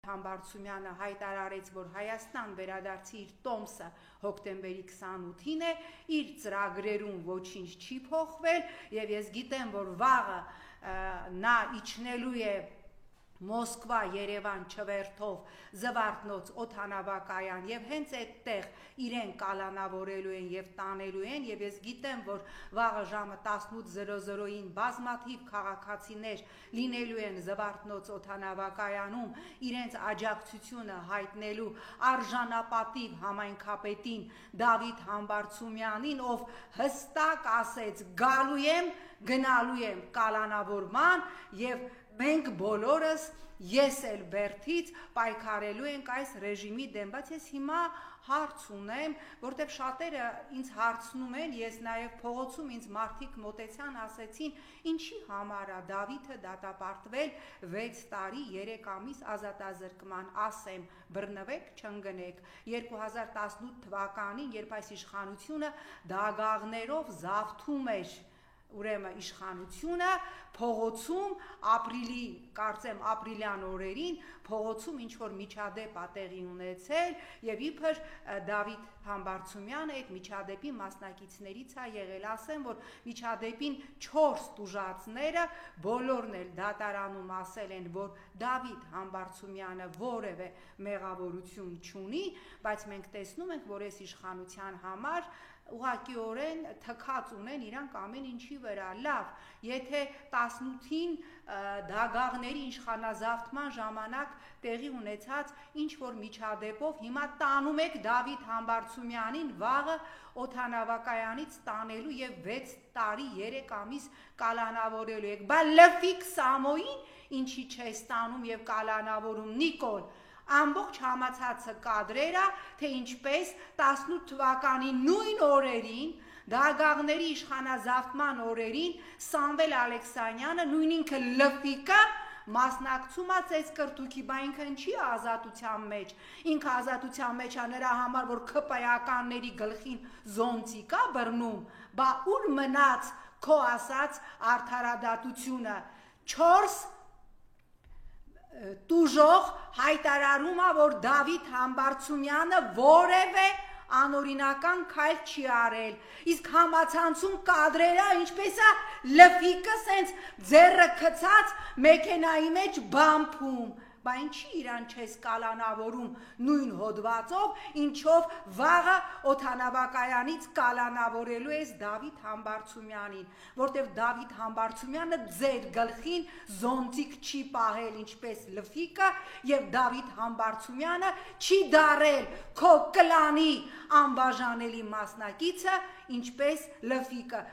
Համբարձումյանը հայտարարեց, որ Հայաստան վերադարձի իր տոմսը հոկտեմբերի 28-ին է, իր ծրագրերում ոչինչ չի փոխվել եւ ես գիտեմ, որ վաղը նա իջնելու է Մոսկվա, Երևան չվերթով Զվարթնոց օդանավակայան եւ հենց այդտեղ իրեն կալանավորելու են եւ տանելու են եւ ես գիտեմ, որ վաղը ժամը 18:00-ին բազմաթիվ քաղաքացիներ լինելու են Զվարթնոց օդանավակայանում իրենց աջակցությունը հայտնելու արժանապատիվ համայնքապետին Դավիթ Համբարձումյանին, ով հստակ ասեց՝ գալու եմ, գնալու եմ կալանավորման եւ մենք բոլորս ես էլ բերթից պայքարելու ենք այս ռեժիմի դեմ, բայց ես հիմա հարց ունեմ, որտեղ շատերը ինձ հարցնում են, ես նաև փողոցում ինձ մարդիկ մոտեցան, ասեցին, ինչի համար է Դավիթը դատապարտվել 6 տարի 3 ամիս ազատազրկման, ասեմ, բռնվեք, չընկնեք։ 2018 թվականին, երբ այս իշխանությունը դագաղներով զավթում էր ուրեմն իշխանությունը փողոցում ապրիլի, կարծեմ ապրիլյան օրերին փողոցում ինչ որ միջադեպ ա տեղի ունեցել եւ իբր Դավիթ Համբարձումյանը այդ միջադեպի մասնակիցներից ա եղել, ասեմ, որ միջադեպին 4 տուժածները բոլորն էլ դատարանում ասել են, որ Դավիթ Համբարձումյանը որևէ մեղավորություն չունի, բայց մենք տեսնում ենք, որ այս իշխանության համար ուղղակիորեն թքած ունեն իրանք ամեն ինչի վրա, լավ, եթե 18-ին դագաղների իշխանազավթման ժամանակ տեղի ունեցած ինչ-որ միջադեպով հիմա տանում եք Դավիթ Համբարձումյանին վաղը օդանավակայանից տանելու եւ 6 տարի 3 ամիս կալանավորելու եք, բա լֆիկ Սամոյին ինչի չես տանում եւ կալանավորում, Նիկոլ, ամբողջ համացածը կադրեր է, թե ինչպես 18 թվականի նույն օրերին, դագաղների իշխանազավթման օրերին Սամվել Ալեքսանյանը, նույն ինքը լֆիկը մասնակցում է այս կրթուկի, բա ինքը ինչի է ազատության մեջ, ինքը ազատության մեջ է նրա համար, որ ԿՊԱ-ականների գլխին զոնտիկ է բռնում, բա ուր մնաց քո ասած արդարադատությունը, 4 տուժող հայտարարում է, որ Դավիթ Համբարձումյանը որևէ անօրինական քայլ չի արել, իսկ համացանցում կադրերը ինչպես է լֆիկը սենց ձեռը քցած մեքենայի մեջ բամփում, բա ինչի իրան չես կալանավորում նույն հոդվածով, ինչով վաղը օդանավակայանից կալանավորելու ես Դավիթ Համբարձումյանին, որտեղ Դավիթ Համբարձումյանը ձեր գլխին զոնտիկ չի պահել ինչպես լֆիկը եւ Դավիթ Համբարձումյանը չի դարել քո կլանի անբաժանելի մասնակիցը ինչպես լֆիկը